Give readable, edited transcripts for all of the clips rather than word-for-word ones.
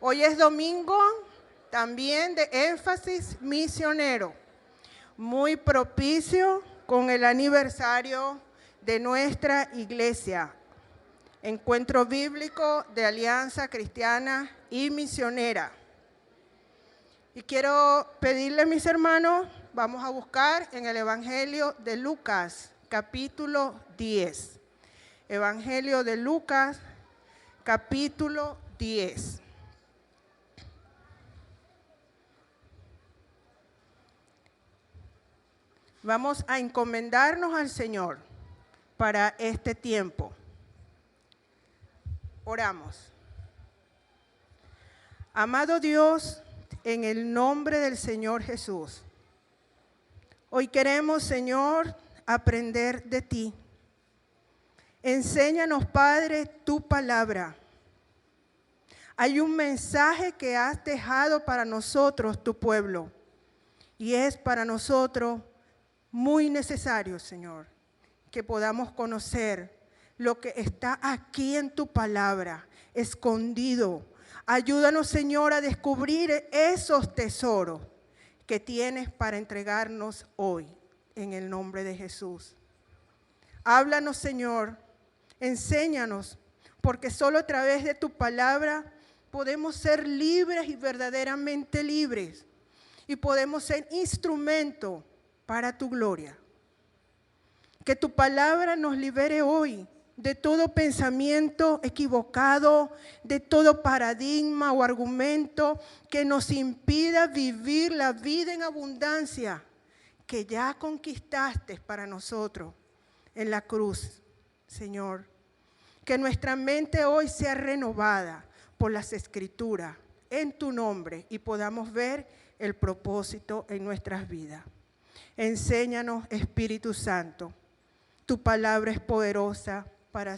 Hoy es domingo también de énfasis misionero, muy propicio con el aniversario de nuestra iglesia, Encuentro Bíblico de Alianza Cristiana y Misionera. Y quiero pedirle, mis hermanos, vamos a buscar en el Evangelio de Lucas, capítulo 10. Evangelio de Lucas, capítulo 10. Vamos a encomendarnos al Señor para este tiempo. Oramos. Amado Dios, en el nombre del Señor Jesús, hoy queremos, Señor, aprender de ti. Enséñanos, Padre, tu palabra. Hay un mensaje que has dejado para nosotros, tu pueblo, y es para nosotros muy necesario, Señor, que podamos conocer lo que está aquí en tu palabra, escondido. Ayúdanos, Señor, a descubrir esos tesoros que tienes para entregarnos hoy, en el nombre de Jesús. Háblanos, Señor, enséñanos, porque solo a través de tu palabra podemos ser libres y verdaderamente libres, y podemos ser instrumento para tu gloria. Que tu palabra nos libere hoy de todo pensamiento equivocado, de todo paradigma o argumento que nos impida vivir la vida en abundancia que ya conquistaste para nosotros en la cruz, Señor. Que nuestra mente hoy sea renovada por las Escrituras en tu nombre y podamos ver el propósito en nuestras vidas. Enséñanos, Espíritu Santo. Tu palabra es poderosa para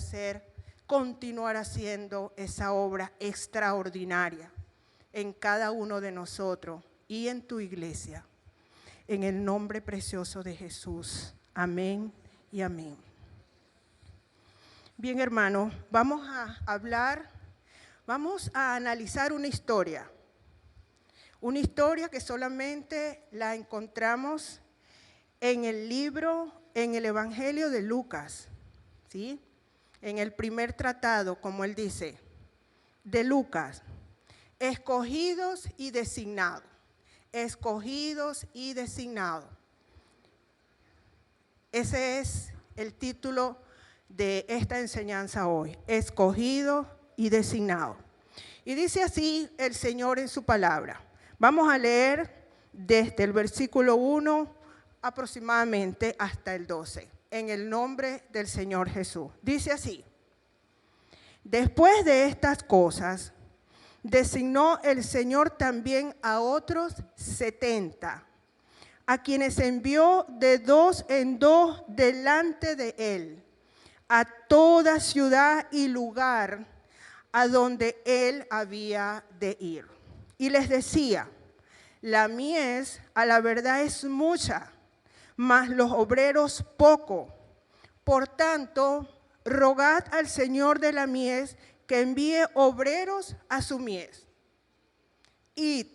continuar haciendo esa obra extraordinaria en cada uno de nosotros y en tu iglesia. En el nombre precioso de Jesús. Amén y amén. Bien, hermanos, vamos a analizar una historia. Una historia que solamente la encontramos en el Evangelio de Lucas, ¿sí? En el primer tratado, como él dice, de Lucas, escogidos y designados. Escogidos y designados. Ese es el título de esta enseñanza hoy, escogidos y designados. Y dice así el Señor en su palabra. Vamos a leer desde el versículo 1 aproximadamente hasta el 12, en el nombre del Señor Jesús. Dice así: después de estas cosas, designó el Señor también a otros 70, a quienes envió de 2 en 2 delante de él, a toda ciudad y lugar a donde él había de ir. Y les decía: la mies a la verdad es mucha, mas los obreros poco. Por tanto, rogad al Señor de la mies que envíe obreros a su mies. Id,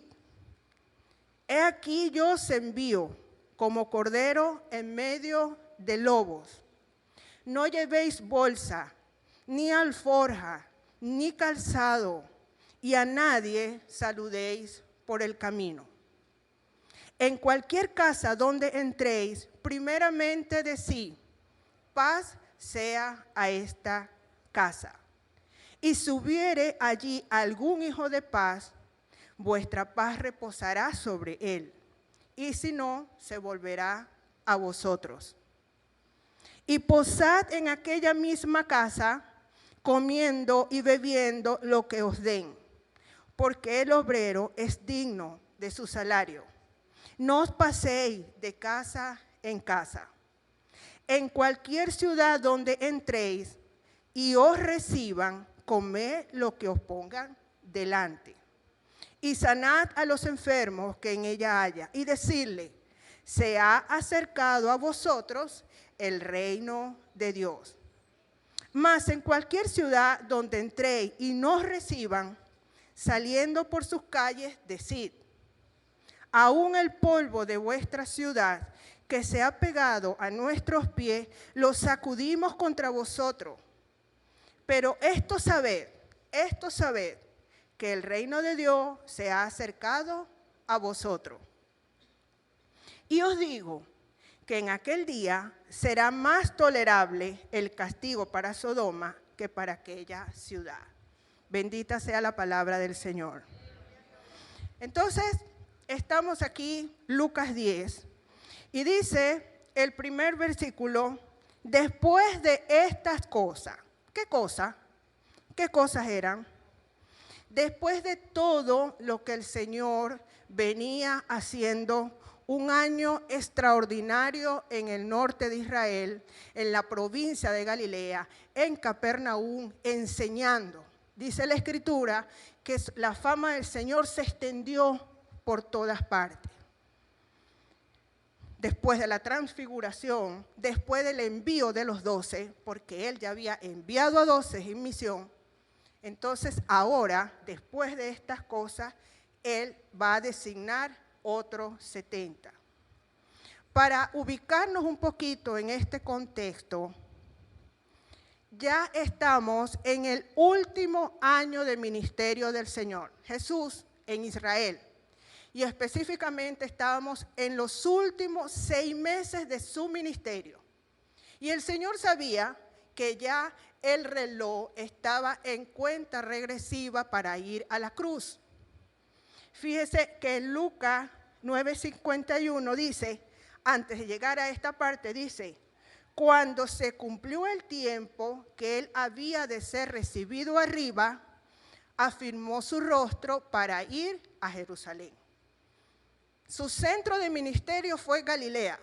he aquí yo os envío como cordero en medio de lobos. No llevéis bolsa, ni alforja, ni calzado, y a nadie saludéis por el camino. En cualquier casa donde entréis, primeramente decid: paz sea a esta casa. Y si hubiere allí algún hijo de paz, vuestra paz reposará sobre él, y si no, se volverá a vosotros. Y posad en aquella misma casa, comiendo y bebiendo lo que os den, porque el obrero es digno de su salario. No os paséis de casa en casa. En cualquier ciudad donde entréis y os reciban, comed lo que os pongan delante. Y sanad a los enfermos que en ella haya, y decidle: se ha acercado a vosotros el reino de Dios. Mas en cualquier ciudad donde entréis y no os reciban, saliendo por sus calles, decid: aún el polvo de vuestra ciudad que se ha pegado a nuestros pies, lo sacudimos contra vosotros. Pero esto sabed, que el reino de Dios se ha acercado a vosotros. Y os digo que en aquel día será más tolerable el castigo para Sodoma que para aquella ciudad. Bendita sea la palabra del Señor. Entonces, estamos aquí, Lucas 10, y dice el primer versículo: después de estas cosas. ¿Qué cosa? ¿Qué cosas eran? Después de todo lo que el Señor venía haciendo, un año extraordinario en el norte de Israel, en la provincia de Galilea, en Capernaum, enseñando. Dice la Escritura que la fama del Señor se extendió por todas partes. Después de la transfiguración, después del envío de los 12, porque Él ya había enviado a 12 en misión, entonces ahora, después de estas cosas, Él va a designar otros 70. Para ubicarnos un poquito en este contexto, ya estamos en el último año de ministerio del Señor Jesús en Israel. Y específicamente estábamos en los últimos 6 meses de su ministerio. Y el Señor sabía que ya el reloj estaba en cuenta regresiva para ir a la cruz. Fíjese que en Lucas 9:51 dice, antes de llegar a esta parte, dice: cuando se cumplió el tiempo que él había de ser recibido arriba, afirmó su rostro para ir a Jerusalén. Su centro de ministerio fue Galilea,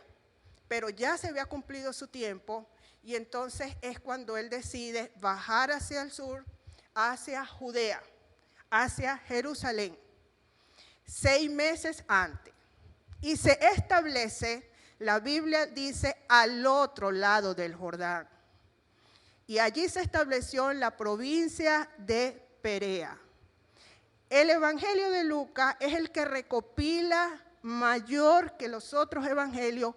pero ya se había cumplido su tiempo y entonces es cuando él decide bajar hacia el sur, hacia Judea, hacia Jerusalén, 6 meses antes. Y se establece, la Biblia dice, al otro lado del Jordán. Y allí se estableció en la provincia de Perea. El Evangelio de Lucas es el que recopila mayor que los otros evangelios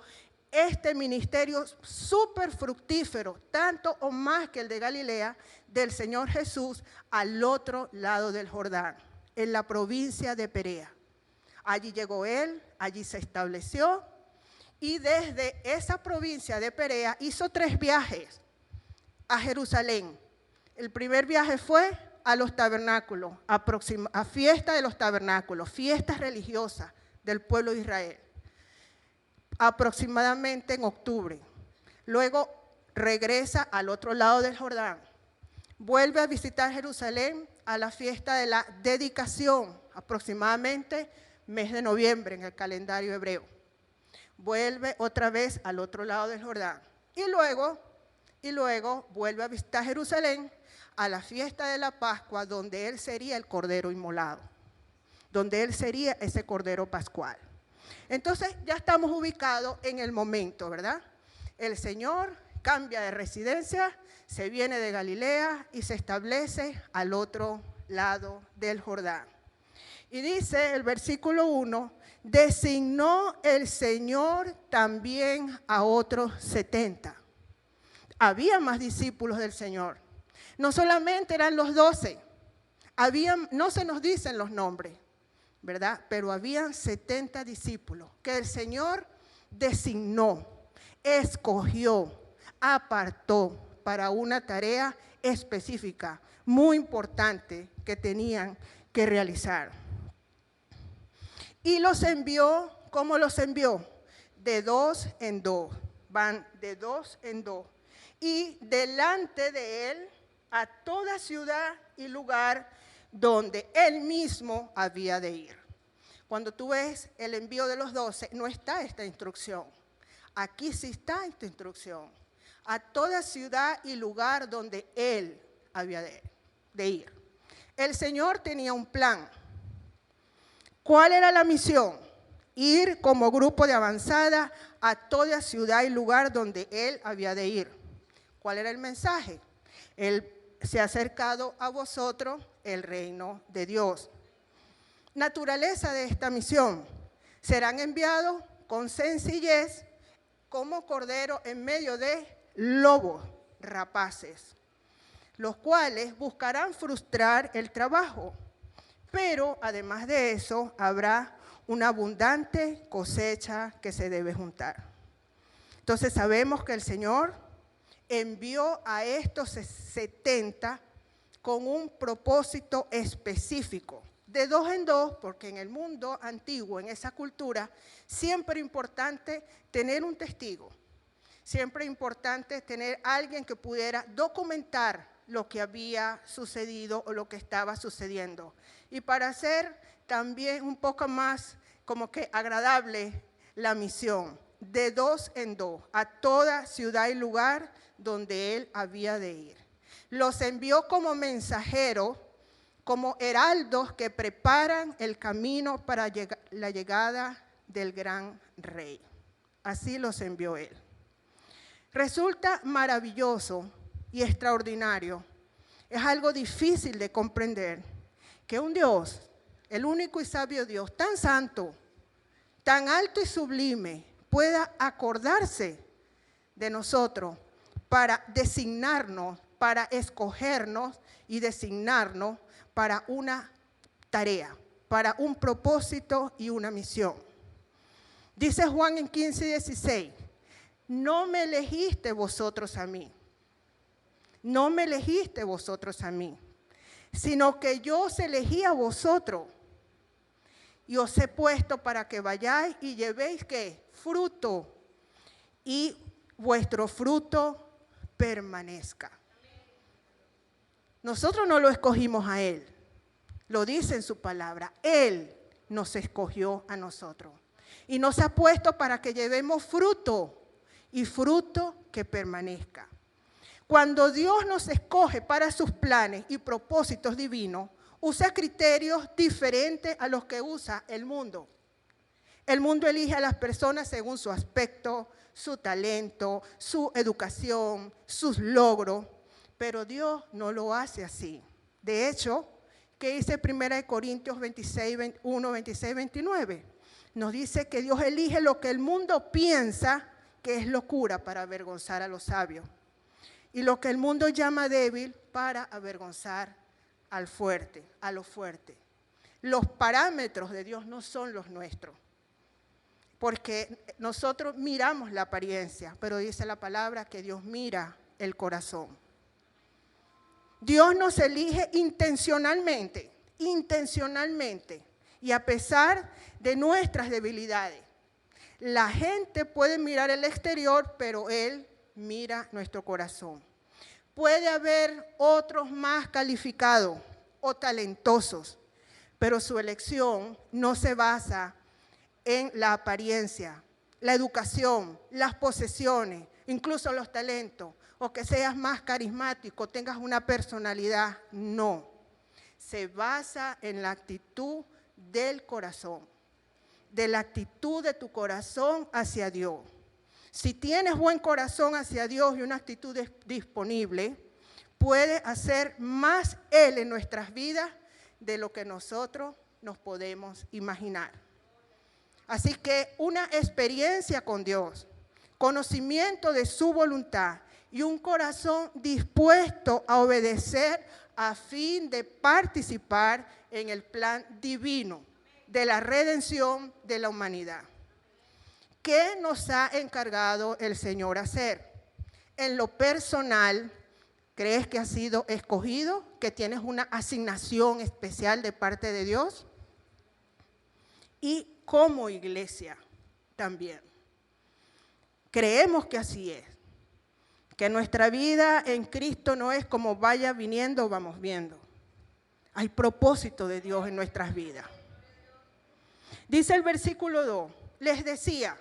este ministerio súper fructífero, tanto o más que el de Galilea, del Señor Jesús al otro lado del Jordán, en la provincia de Perea. Allí llegó él, allí se estableció, y desde esa provincia de Perea hizo 3 viajes a Jerusalén. El primer viaje fue a los tabernáculos, a fiesta de los tabernáculos, fiestas religiosas del pueblo de Israel, aproximadamente en octubre. Luego regresa al otro lado del Jordán, vuelve a visitar Jerusalén a la fiesta de la dedicación, aproximadamente mes de noviembre en el calendario hebreo. Vuelve otra vez al otro lado del Jordán y luego vuelve a visitar Jerusalén a la fiesta de la Pascua, donde él sería el cordero inmolado, donde él sería ese cordero pascual. Entonces ya estamos ubicados en el momento, ¿verdad? El Señor cambia de residencia, se viene de Galilea y se establece al otro lado del Jordán. Y dice el versículo 1, designó el Señor también a otros 70. Había más discípulos del Señor. No solamente eran los 12, no se nos dicen los nombres, ¿verdad? Pero habían 70 discípulos que el Señor designó, escogió, apartó para una tarea específica, muy importante que tenían que realizar. Y los envió, ¿cómo los envió? De 2 en 2, van de 2 en 2. Y delante de él a toda ciudad y lugar donde él mismo había de ir. Cuando tú ves el envío de los 12, no está esta instrucción. Aquí sí está esta instrucción. A toda ciudad y lugar donde él había de ir. El Señor tenía un plan. ¿Cuál era la misión? Ir como grupo de avanzada a toda ciudad y lugar donde él había de ir. ¿Cuál era el mensaje? Él se ha acercado a vosotros, el reino de Dios. Naturaleza de esta misión: serán enviados con sencillez como cordero en medio de lobos rapaces, los cuales buscarán frustrar el trabajo. Pero además de eso, habrá una abundante cosecha que se debe juntar. Entonces sabemos que el Señor envió a estos 70 con un propósito específico, de 2 en 2, porque en el mundo antiguo, en esa cultura, siempre es importante tener un testigo, siempre es importante tener alguien que pudiera documentar lo que había sucedido o lo que estaba sucediendo. Y para hacer también un poco más como que agradable la misión, de 2 en 2, a toda ciudad y lugar donde él había de ir. Los envió como mensajeros, como heraldos que preparan el camino para la llegada del gran rey. Así los envió él. Resulta maravilloso y extraordinario, es algo difícil de comprender, que un Dios, el único y sabio Dios, tan santo, tan alto y sublime, pueda acordarse de nosotros para designarnos, para escogernos y designarnos para una tarea, para un propósito y una misión. Dice Juan en 15:16, no me elegiste vosotros a mí, no me elegiste vosotros a mí, sino que yo os elegí a vosotros y os he puesto para que vayáis y llevéis ¿qué? Fruto, y vuestro fruto permanezca. Nosotros no lo escogimos a él, lo dice en su palabra, él nos escogió a nosotros y nos ha puesto para que llevemos fruto y fruto que permanezca. Cuando Dios nos escoge para sus planes y propósitos divinos, usa criterios diferentes a los que usa el mundo. El mundo elige a las personas según su aspecto, su talento, su educación, sus logros, pero Dios no lo hace así. De hecho, ¿qué dice 1 Corintios 26, 21, 26, 29? Nos dice que Dios elige lo que el mundo piensa que es locura para avergonzar a los sabios, y lo que el mundo llama débil para avergonzar al fuerte, a lo fuerte. Los parámetros de Dios no son los nuestros, porque nosotros miramos la apariencia, pero dice la palabra que Dios mira el corazón. Dios nos elige intencionalmente, y a pesar de nuestras debilidades. La gente puede mirar el exterior, pero Él mira nuestro corazón. Puede haber otros más calificados o talentosos, pero su elección no se basa en la apariencia, la educación, las posesiones, incluso los talentos, o que seas más carismático, tengas una personalidad. No, se basa en la actitud del corazón, de la actitud de tu corazón hacia Dios. Si tienes buen corazón hacia Dios y una actitud disponible, puede hacer más Él en nuestras vidas de lo que nosotros nos podemos imaginar. Así que una experiencia con Dios, conocimiento de su voluntad y un corazón dispuesto a obedecer a fin de participar en el plan divino de la redención de la humanidad. ¿Qué nos ha encargado el Señor hacer? En lo personal, ¿crees que has sido escogido? ¿Que tienes una asignación especial de parte de Dios? Y como iglesia también. Creemos que así es. Que nuestra vida en Cristo no es como vaya viniendo o vamos viendo. Hay propósito de Dios en nuestras vidas. Dice el versículo 2, les decía,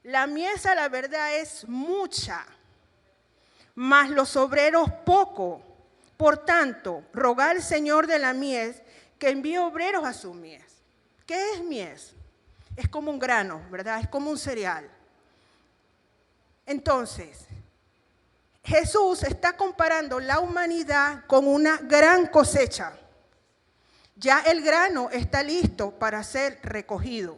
la mies a la verdad es mucha, mas los obreros poco. Por tanto, rogad al Señor de la mies que envíe obreros a su mies. ¿Qué es mies? Es como un grano, ¿verdad? Es como un cereal. Entonces, Jesús está comparando la humanidad con una gran cosecha. Ya el grano está listo para ser recogido.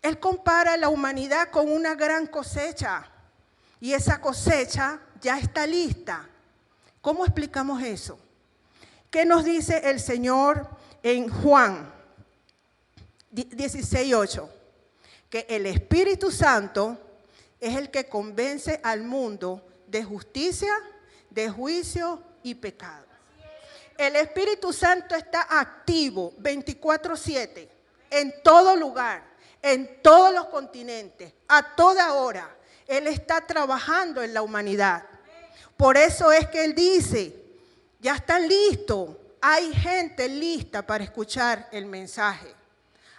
Él compara la humanidad con una gran cosecha y esa cosecha ya está lista. ¿Cómo explicamos eso? ¿Qué nos dice el Señor en Juan 16:8? Que el Espíritu Santo es el que convence al mundo de justicia, de juicio y pecado. El Espíritu Santo está activo 24/7, en todo lugar, en todos los continentes, a toda hora. Él está trabajando en la humanidad. Por eso es que Él dice, ya están listos. Hay gente lista para escuchar el mensaje.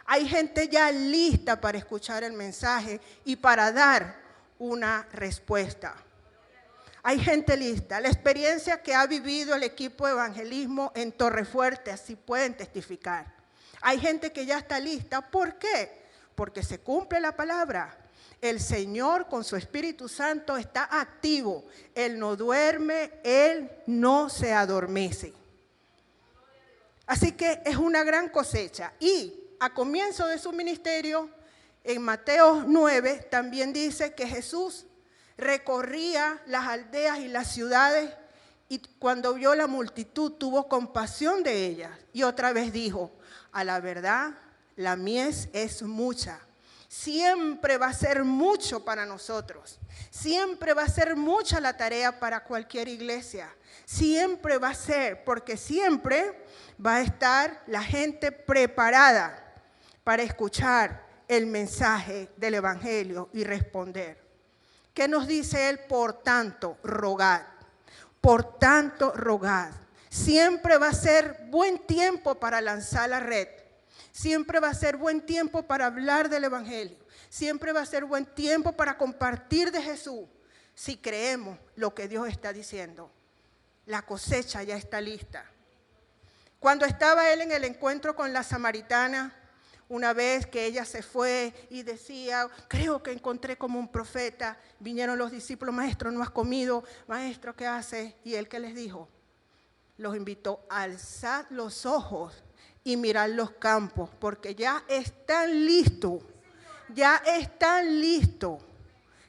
Hay gente ya lista para escuchar el mensaje y para dar una respuesta. Hay gente lista. La experiencia que ha vivido el equipo de evangelismo en Torrefuerte, así pueden testificar. Hay gente que ya está lista. ¿Por qué? Porque se cumple la palabra. El Señor con su Espíritu Santo está activo. Él no duerme, Él no se adormece. Así que es una gran cosecha. Y a comienzo de su ministerio, en Mateo 9, también dice que Jesús recorría las aldeas y las ciudades y cuando vio la multitud tuvo compasión de ellas. Y otra vez dijo, a la verdad, la mies es mucha. Siempre va a ser mucho para nosotros. Siempre va a ser mucha la tarea para cualquier iglesia. Siempre va a ser, porque siempre va a estar la gente preparada para escuchar el mensaje del Evangelio y responder. ¿Qué nos dice Él? Por tanto, rogad. Por tanto, rogad. Siempre va a ser buen tiempo para lanzar la red. Siempre va a ser buen tiempo para hablar del Evangelio. Siempre va a ser buen tiempo para compartir de Jesús. Si creemos lo que Dios está diciendo. La cosecha ya está lista. Cuando estaba Él en el encuentro con la samaritana, una vez que ella se fue y decía, creo que encontré como un profeta, vinieron los discípulos, maestro, ¿no has comido? Maestro, ¿qué haces? Y Él, ¿qué les dijo? Los invitó, alzad los ojos y mirad los campos, porque ya están listos, ya están listos.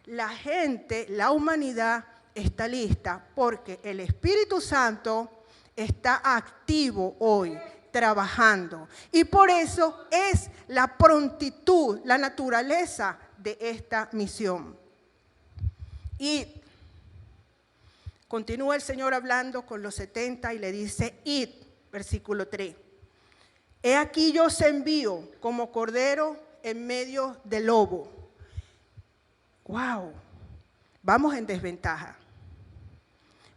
La gente, la humanidad está lista, porque el Espíritu Santo está activo hoy, trabajando. Y por eso es la prontitud, la naturaleza de esta misión. Y continúa el Señor hablando con los 70 y le dice, id, versículo 3. He aquí yo os envío como cordero en medio de lobo. ¡Wow! Vamos en desventaja.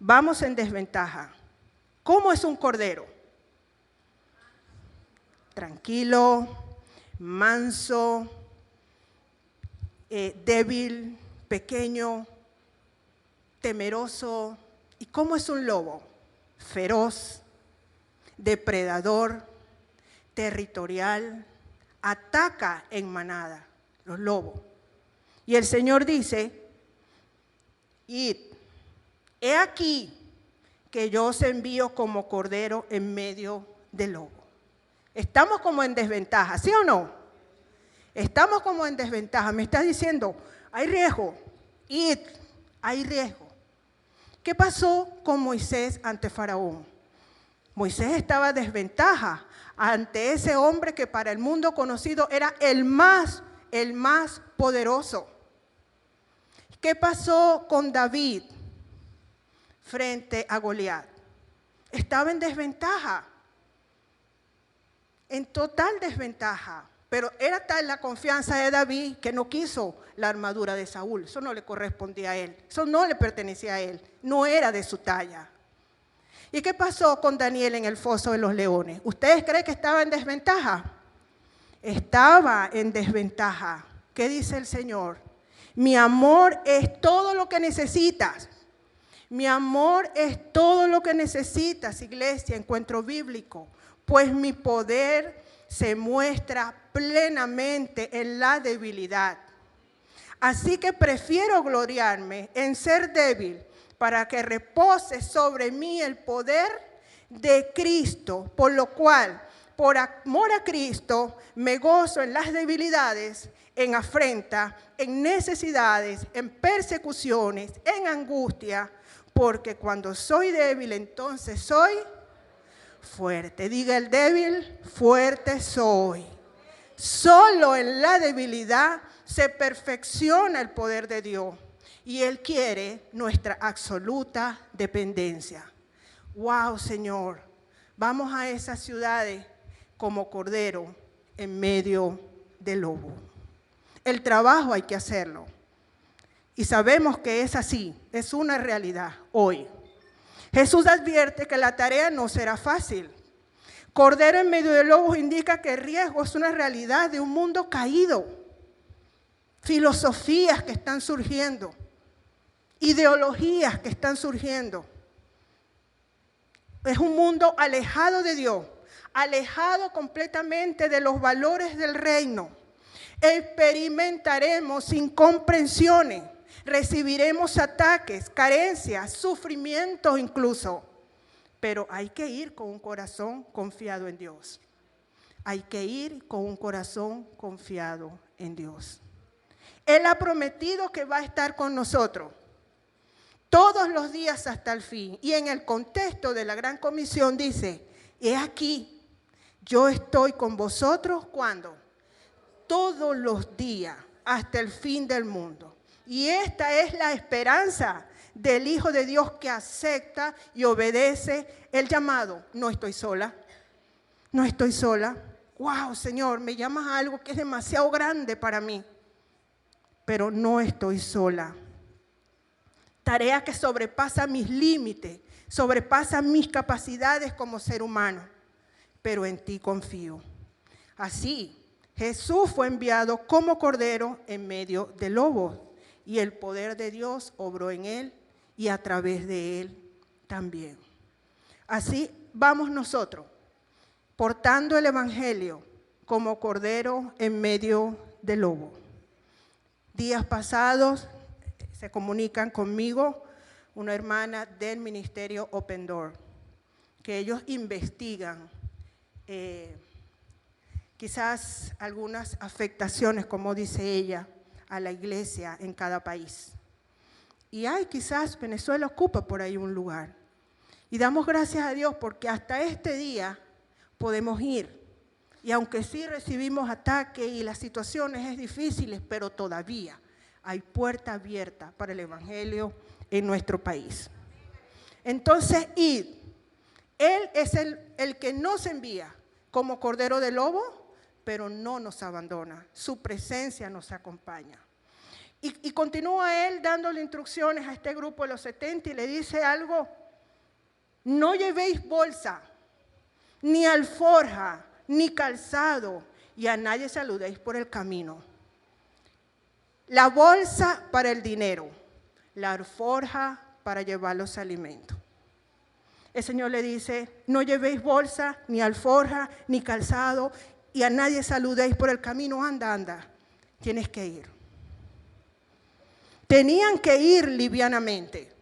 Vamos en desventaja. ¿Cómo es un cordero? Tranquilo, manso, débil, pequeño, temeroso. ¿Y cómo es un lobo? Feroz, depredador, territorial, ataca en manada, los lobos. Y el Señor dice, id, he aquí que yo os envío como cordero en medio del lobo. Estamos como en desventaja, ¿sí o no? Estamos como en desventaja. Me está diciendo, hay riesgo, id, hay riesgo. ¿Qué pasó con Moisés ante Faraón? Moisés estaba en desventaja ante ese hombre que para el mundo conocido era el más poderoso. ¿Qué pasó con David frente a Goliat? Estaba en desventaja, en total desventaja. Pero era tal la confianza de David que no quiso la armadura de Saúl. Eso no le correspondía a él, eso no le pertenecía a él, no era de su talla. ¿Y qué pasó con Daniel en el foso de los leones? ¿Ustedes creen que estaba en desventaja? Estaba en desventaja. ¿Qué dice el Señor? Mi amor es todo lo que necesitas. Mi amor es todo lo que necesitas, iglesia, encuentro bíblico. Pues mi poder se muestra plenamente en la debilidad. Así que prefiero gloriarme en ser débil para que repose sobre mí el poder de Cristo, por lo cual, por amor a Cristo, me gozo en las debilidades, en afrenta, en necesidades, en persecuciones, en angustia, porque cuando soy débil, entonces soy fuerte. Diga el débil, fuerte soy. Solo en la debilidad se perfecciona el poder de Dios. Y Él quiere nuestra absoluta dependencia. ¡Wow, Señor! Vamos a esas ciudades como cordero en medio del lobo. El trabajo hay que hacerlo. Y sabemos que es así, es una realidad hoy. Jesús advierte que la tarea no será fácil. Cordero en medio de lobos indica que el riesgo es una realidad de un mundo caído. Filosofías que están surgiendo. Ideologías que están surgiendo. Es un mundo alejado de Dios, alejado completamente de los valores del reino. Experimentaremos incomprensiones, recibiremos ataques, carencias, sufrimientos incluso. Pero hay que ir con un corazón confiado en Dios. Hay que ir con un corazón confiado en Dios. Él ha prometido que va a estar con nosotros todos los días hasta el fin. Y en el contexto de la Gran Comisión dice, he aquí, yo estoy con vosotros, ¿cuándo? Todos los días hasta el fin del mundo. Y esta es la esperanza del Hijo de Dios que acepta y obedece el llamado. No estoy sola, no estoy sola. Wow, Señor, me llamas a algo que es demasiado grande para mí, pero no estoy sola. Tarea que sobrepasa mis límites, sobrepasa mis capacidades como ser humano, pero en ti confío. Así, Jesús fue enviado como cordero en medio de lobos, y el poder de Dios obró en él y a través de él también. Así vamos nosotros, portando el evangelio como cordero en medio de lobo. Días pasados se comunican conmigo una hermana del ministerio Open Door, que ellos investigan quizás algunas afectaciones, como dice ella, a la iglesia en cada país. Y quizás Venezuela ocupa por ahí un lugar. Y damos gracias a Dios porque hasta este día podemos ir. Y aunque sí recibimos ataques y las situaciones es difíciles, pero todavía hay puerta abierta para el evangelio en nuestro país. Entonces, id. Él es el que nos envía como cordero de lobo, pero no nos abandona. Su presencia nos acompaña. Y continúa él dándole instrucciones a este grupo de los 70 y le dice algo: no llevéis bolsa, ni alforja, ni calzado, y a nadie saludéis por el camino. La bolsa para el dinero, la alforja para llevar los alimentos. El Señor le dice, no llevéis bolsa, ni alforja, ni calzado, y a nadie saludéis por el camino. Anda, tienes que ir. Tenían que ir livianamente.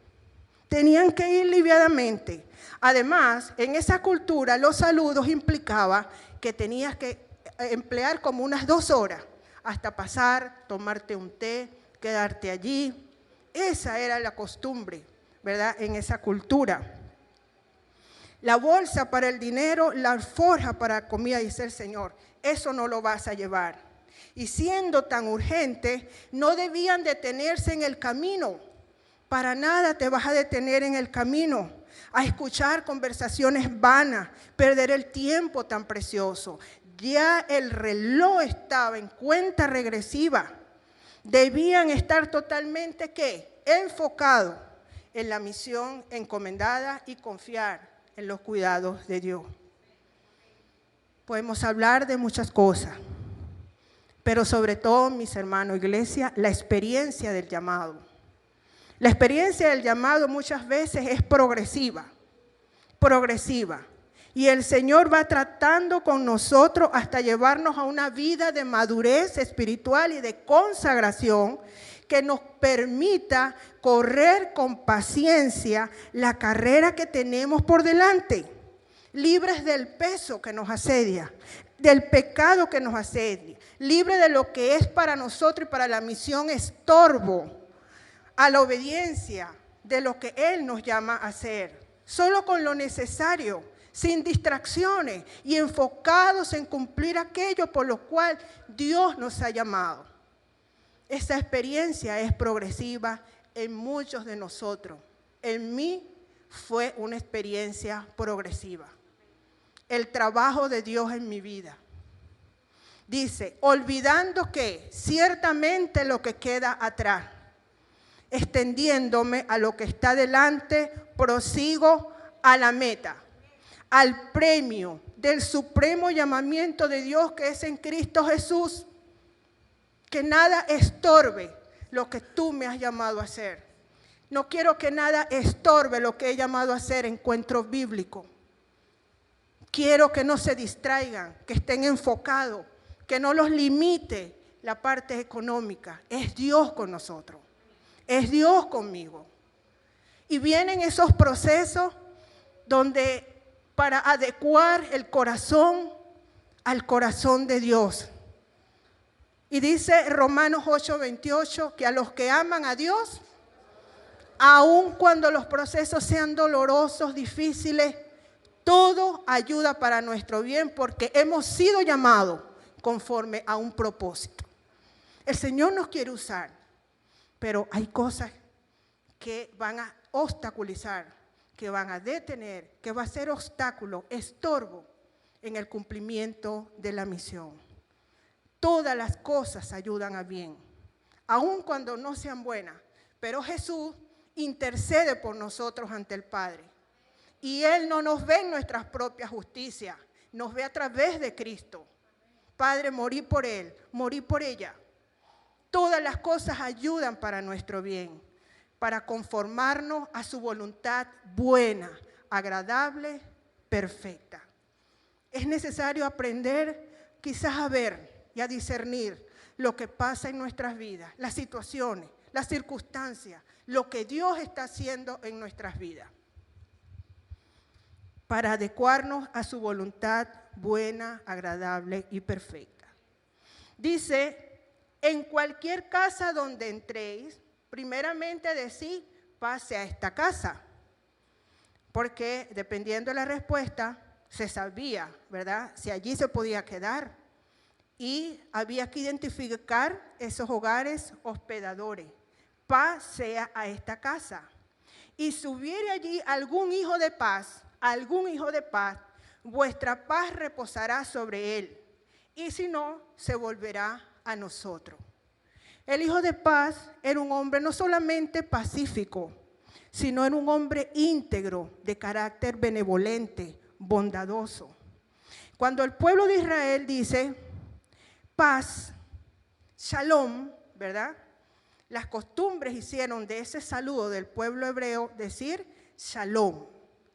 Además, en esa cultura, los saludos implicaba que tenías que emplear como unas 2 horas hasta pasar, tomarte un té, quedarte allí. Esa era la costumbre, ¿verdad?, en esa cultura. La bolsa para el dinero, la alforja para comida, dice el Señor, eso no lo vas a llevar. Y siendo tan urgente, no debían detenerse en el camino. Para nada te vas a detener en el camino a escuchar conversaciones vanas, perder el tiempo tan precioso. Ya el reloj estaba en cuenta regresiva. Debían estar totalmente, ¿qué?, enfocados en la misión encomendada y confiar en los cuidados de Dios. Podemos hablar de muchas cosas, pero sobre todo, mis hermanos, iglesia, la experiencia del llamado. La experiencia del llamado muchas veces es progresiva. Y el Señor va tratando con nosotros hasta llevarnos a una vida de madurez espiritual y de consagración que nos permita correr con paciencia la carrera que tenemos por delante, libres del peso que nos asedia, del pecado que nos asedia, libre de lo que es para nosotros y para la misión estorbo a la obediencia de lo que Él nos llama a hacer, solo con lo necesario, sin distracciones y enfocados en cumplir aquello por lo cual Dios nos ha llamado. Esta experiencia es progresiva en muchos de nosotros. En mí fue una experiencia progresiva. El trabajo de Dios en mi vida. Dice, olvidando que ciertamente lo que queda atrás, extendiéndome a lo que está delante, prosigo a la meta, al premio del supremo llamamiento de Dios que es en Cristo Jesús. Que nada estorbe lo que tú me has llamado a hacer. No quiero que nada estorbe lo que he llamado a hacer, encuentro bíblico. Quiero que no se distraigan, que estén enfocados, que no los limite la parte económica. Es Dios con nosotros, es Dios conmigo. Y vienen esos procesos donde para adecuar el corazón al corazón de Dios. Y dice Romanos 8:28 que a los que aman a Dios, aun cuando los procesos sean dolorosos, difíciles, todo ayuda para nuestro bien porque hemos sido llamados conforme a un propósito. El Señor nos quiere usar, pero hay cosas que van a obstaculizar, que van a detener, que va a ser obstáculo, estorbo en el cumplimiento de la misión. Todas las cosas ayudan a bien, aun cuando no sean buenas, pero Jesús intercede por nosotros ante el Padre. Y Él no nos ve en nuestras propias justicias, nos ve a través de Cristo. Padre, morí por Él, morí por ella. Todas las cosas ayudan para nuestro bien, para conformarnos a su voluntad buena, agradable, perfecta. Es necesario aprender quizás a ver y a discernir lo que pasa en nuestras vidas, las situaciones, las circunstancias, lo que Dios está haciendo en nuestras vidas, para adecuarnos a su voluntad buena, agradable y perfecta. Dice, en cualquier casa donde entréis, primeramente decid, pase a esta casa, porque dependiendo de la respuesta, se sabía, ¿verdad?, si allí se podía quedar. Y había que identificar esos hogares hospedadores. Paz sea a esta casa. Y si hubiere allí algún hijo de paz, vuestra paz reposará sobre él. Y si no, se volverá a nosotros. El hijo de paz era un hombre no solamente pacífico, sino era un hombre íntegro, de carácter benevolente, bondadoso. Cuando el pueblo de Israel dice paz, shalom, ¿verdad? Las costumbres hicieron de ese saludo del pueblo hebreo decir shalom,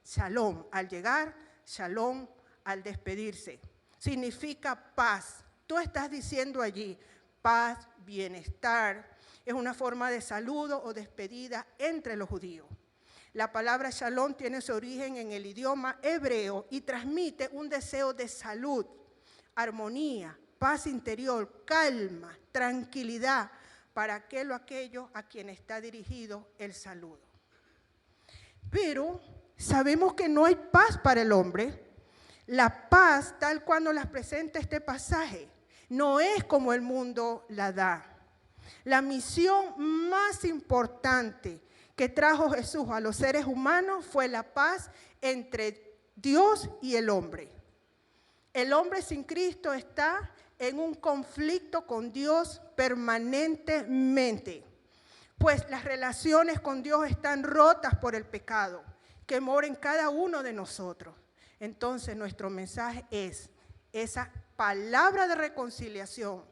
shalom al llegar, shalom al despedirse. Significa paz. Tú estás diciendo allí paz, bienestar. Es una forma de saludo o despedida entre los judíos. La palabra shalom tiene su origen en el idioma hebreo y transmite un deseo de salud, armonía, paz interior, calma, tranquilidad para aquello a quien está dirigido el saludo. Pero sabemos que no hay paz para el hombre. La paz, tal cual nos presenta este pasaje, no es como el mundo la da. La misión más importante que trajo Jesús a los seres humanos fue la paz entre Dios y el hombre. El hombre sin Cristo está en un conflicto con Dios permanentemente, pues las relaciones con Dios están rotas por el pecado que mora en cada uno de nosotros. Entonces nuestro mensaje es esa palabra de reconciliación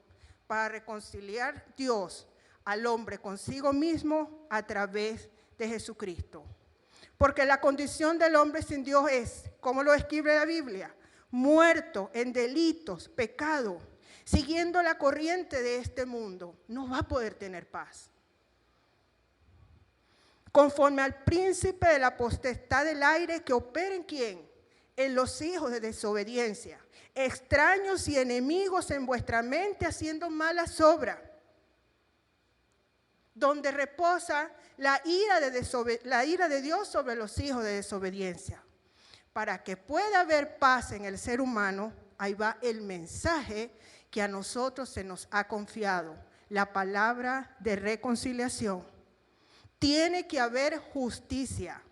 para reconciliar Dios al hombre consigo mismo a través de Jesucristo. Porque la condición del hombre sin Dios es, como lo escribe la Biblia, muerto en delitos, pecado, siguiendo la corriente de este mundo, no va a poder tener paz. conforme al príncipe de la potestad del aire que opera en ¿quién? En los hijos de desobediencia, extraños y enemigos en vuestra mente haciendo malas obras, donde reposa la ira de Dios sobre los hijos de desobediencia. Para que pueda haber paz en el ser humano, ahí va el mensaje que a nosotros se nos ha confiado, la palabra de reconciliación. Tiene que haber justicia.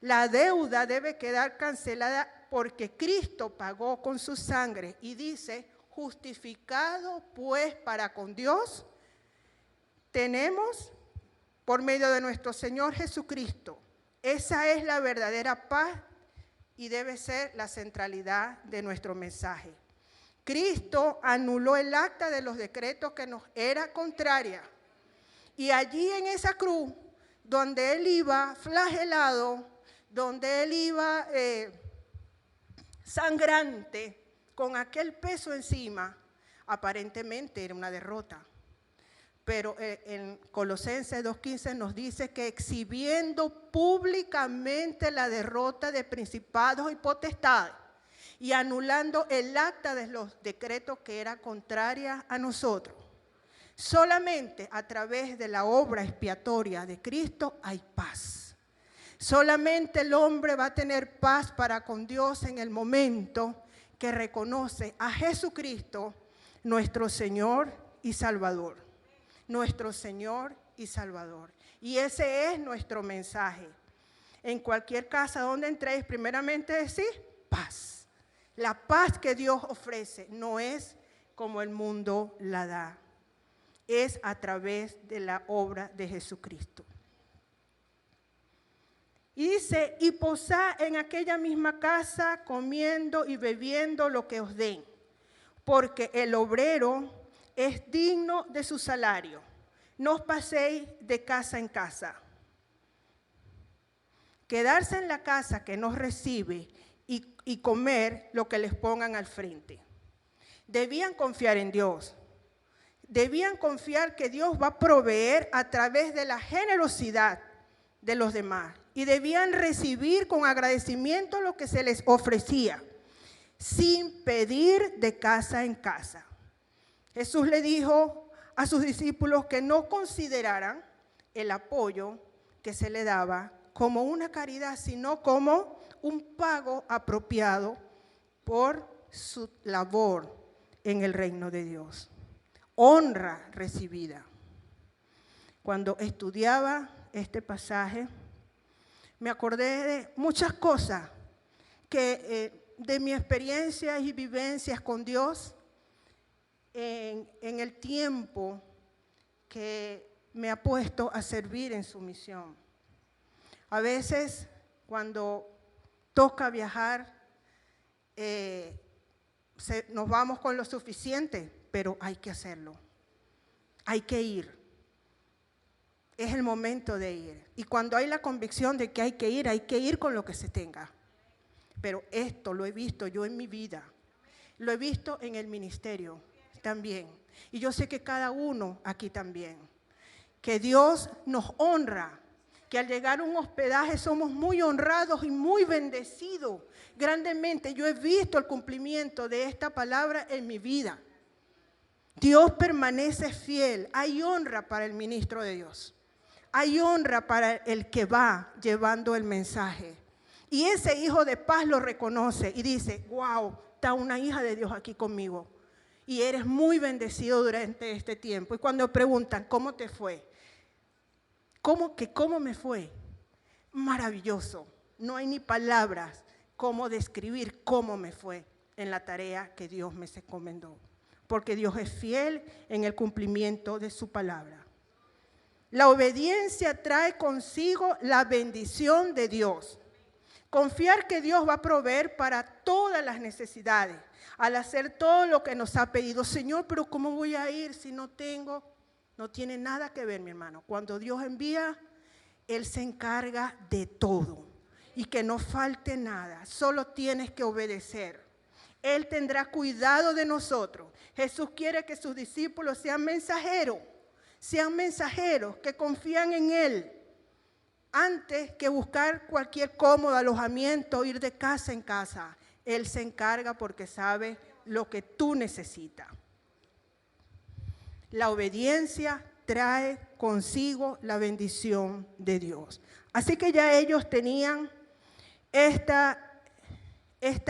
La deuda debe quedar cancelada porque Cristo pagó con su sangre y dice, justificado pues para con Dios, tenemos por medio de nuestro Señor Jesucristo. Esa es la verdadera paz y debe ser la centralidad de nuestro mensaje. Cristo anuló el acta de los decretos que nos era contraria. Y allí en esa cruz, donde Él iba flagelado, donde Él iba sangrante, con aquel peso encima, aparentemente era una derrota. Pero en Colosenses 2:15 nos dice que exhibiendo públicamente la derrota de principados y potestades y anulando el acta de los decretos que era contraria a nosotros. Solamente a través de la obra expiatoria de Cristo hay paz. Solamente el hombre va a tener paz para con Dios en el momento que reconoce a Jesucristo, nuestro Señor y Salvador. Nuestro Señor y Salvador. Y ese es nuestro mensaje. En cualquier casa donde entréis, primeramente decís paz. La paz que Dios ofrece no es como el mundo la da. Es a través de la obra de Jesucristo. Y dice, y posad en aquella misma casa comiendo y bebiendo lo que os den, porque el obrero es digno de su salario. No os paséis de casa en casa. Quedarse en la casa que nos recibe y comer lo que les pongan al frente. Debían confiar en Dios. Debían confiar que Dios va a proveer a través de la generosidad de los demás. Y debían recibir con agradecimiento lo que se les ofrecía, sin pedir de casa en casa. Jesús le dijo a sus discípulos que no consideraran el apoyo que se le daba como una caridad, sino como un pago apropiado por su labor en el reino de Dios. Honra recibida. Cuando estudiaba este pasaje, me acordé de muchas cosas que de mi experiencia y vivencias con Dios en el tiempo que me ha puesto a servir en su misión. A veces, cuando toca viajar, nos vamos con lo suficiente, pero hay que hacerlo. Hay que ir. Es el momento de ir. Y cuando hay la convicción de que hay que ir con lo que se tenga. Pero esto lo he visto yo en mi vida. Lo he visto en el ministerio también. Y yo sé que cada uno aquí también. Que Dios nos honra. Que al llegar a un hospedaje somos muy honrados y muy bendecidos. Grandemente yo he visto el cumplimiento de esta palabra en mi vida. Dios permanece fiel. Hay honra para el ministro de Dios. Hay honra para el que va llevando el mensaje. Y ese hijo de paz lo reconoce y dice, wow, está una hija de Dios aquí conmigo. Y eres muy bendecido durante este tiempo. Y cuando preguntan, ¿cómo te fue? ¿Cómo me fue? Maravilloso. No hay ni palabras cómo describir cómo me fue en la tarea que Dios me encomendó. Porque Dios es fiel en el cumplimiento de su palabra. La obediencia trae consigo la bendición de Dios. Confiar que Dios va a proveer para todas las necesidades, al hacer todo lo que nos ha pedido. Señor, pero ¿cómo voy a ir si no tengo? No tiene nada que ver, mi hermano. Cuando Dios envía, Él se encarga de todo. Y que no falte nada, solo tienes que obedecer. Él tendrá cuidado de nosotros. Jesús quiere que sus discípulos sean mensajeros que confían en Él. Antes que buscar cualquier cómodo alojamiento, ir de casa en casa, Él se encarga porque sabe lo que tú necesitas. La obediencia trae consigo la bendición de Dios. Así que ya ellos tenían estas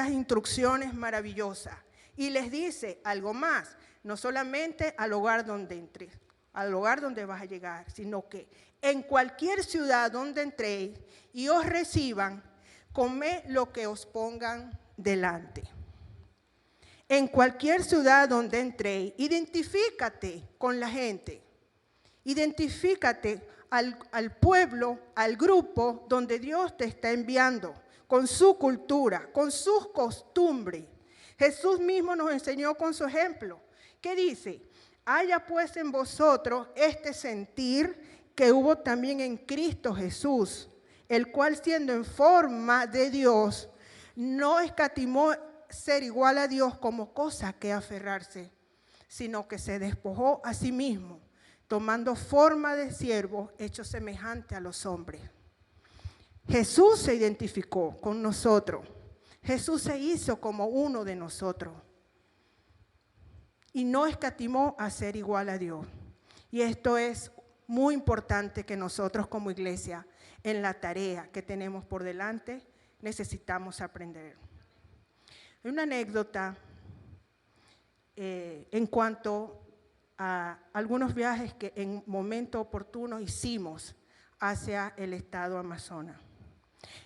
instrucciones maravillosas. Y les dice algo más, no solamente al hogar donde entres, al hogar donde vas a llegar, sino que en cualquier ciudad donde entréis y os reciban, comed lo que os pongan delante. En cualquier ciudad donde entréis, identifícate con la gente, identifícate al pueblo, al grupo donde Dios te está enviando, con su cultura, con sus costumbres. Jesús mismo nos enseñó con su ejemplo. ¿Qué dice? Haya pues en vosotros este sentir que hubo también en Cristo Jesús, el cual siendo en forma de Dios, no escatimó ser igual a Dios como cosa que aferrarse, sino que se despojó a sí mismo, tomando forma de siervo, hecho semejante a los hombres. Jesús se identificó con nosotros. Jesús se hizo como uno de nosotros. Y no escatimó a ser igual a Dios. Y esto es muy importante que nosotros como iglesia, en la tarea que tenemos por delante, necesitamos aprender. Hay una anécdota en cuanto a algunos viajes que en momento oportuno hicimos hacia el estado Amazonas.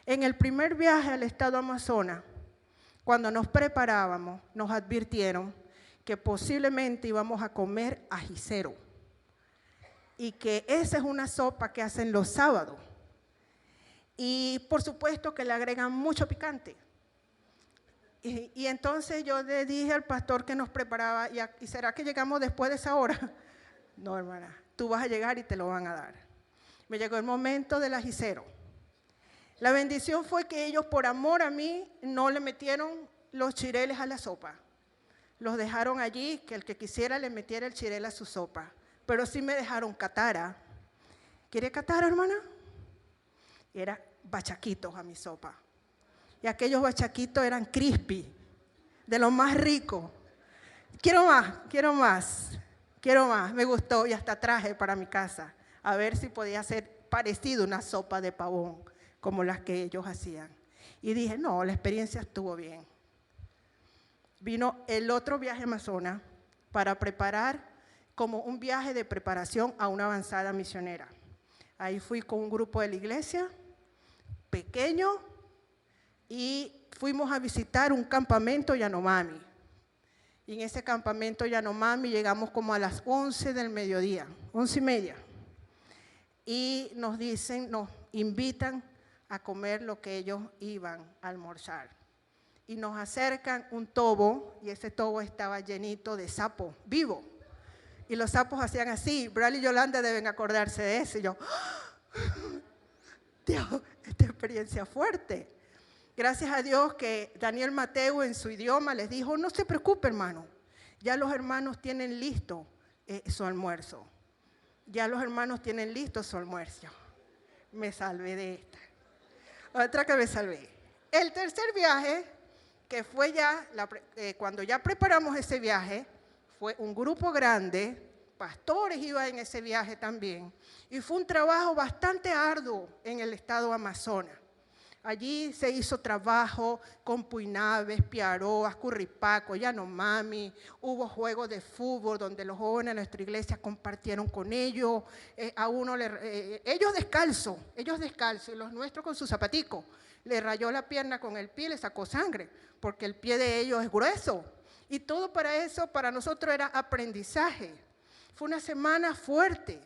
En el primer viaje al estado Amazonas, cuando nos preparábamos, nos advirtieron que posiblemente íbamos a comer ajicero y que esa es una sopa que hacen los sábados. Y por supuesto que le agregan mucho picante. Y entonces yo le dije al pastor que nos preparaba, ¿y será que llegamos después de esa hora? No, hermana, tú vas a llegar y te lo van a dar. Me llegó el momento del ajicero. La bendición fue que ellos, por amor a mí, no le metieron los chireles a la sopa. Los dejaron allí, que el que quisiera le metiera el chirel a su sopa. Pero sí me dejaron catara. ¿Quiere catara, hermana? Y era bachaquitos a mi sopa. Y aquellos bachaquitos eran crispy, de lo más rico. Quiero más, quiero más, quiero más. Me gustó y hasta traje para mi casa, a ver si podía ser parecido a una sopa de pavón, como las que ellos hacían. Y dije, no, la experiencia estuvo bien. Vino el otro viaje a Amazonas para preparar como un viaje de preparación a una avanzada misionera. Ahí fui con un grupo de la iglesia, pequeño, y fuimos a visitar un campamento Yanomami. Y en ese campamento Yanomami llegamos como a las 11 del mediodía, 11:30. Y nos dicen, nos invitan a comer lo que ellos iban a almorzar. Y nos acercan un tobo, y ese tobo estaba llenito de sapos vivos. Y los sapos hacían así. Bradley y Yolanda deben acordarse de eso. Y yo, Dios, esta experiencia fuerte. Gracias a Dios que Daniel Mateo en su idioma les dijo, no se preocupe, hermano, ya los hermanos tienen listo su almuerzo. Ya los hermanos tienen listo su almuerzo. Me salvé de esta. Otra que me salvé. El tercer viaje, que fue ya, cuando ya preparamos ese viaje, fue un grupo grande, pastores iban en ese viaje también, y fue un trabajo bastante arduo en el estado Amazonas. Allí se hizo trabajo con Puinaves, Piaroas, Curripaco, Yanomami, hubo juegos de fútbol donde los jóvenes de nuestra iglesia compartieron con ellos, ellos descalzos, y los nuestros con sus zapaticos. Le rayó la pierna con el pie y le sacó sangre, porque el pie de ellos es grueso. Y todo para eso, para nosotros era aprendizaje. Fue una semana fuerte.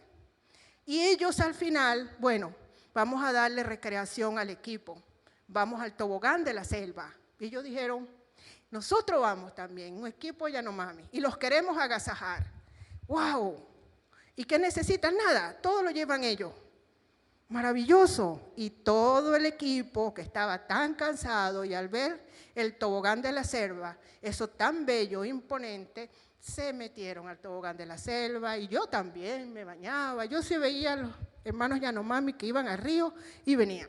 Y ellos al final, bueno, vamos a darle recreación al equipo. Vamos al tobogán de la selva. Y ellos dijeron, nosotros vamos también, un equipo Yanomami, y los queremos agasajar. ¡Wow! ¿Y qué necesitan? Nada, todo lo llevan ellos. Maravilloso. Y todo el equipo que estaba tan cansado y al ver el tobogán de la selva, eso tan bello, imponente, se metieron al tobogán de la selva y yo también me bañaba. Yo sí veía a los hermanos Yanomami que iban al río y venían.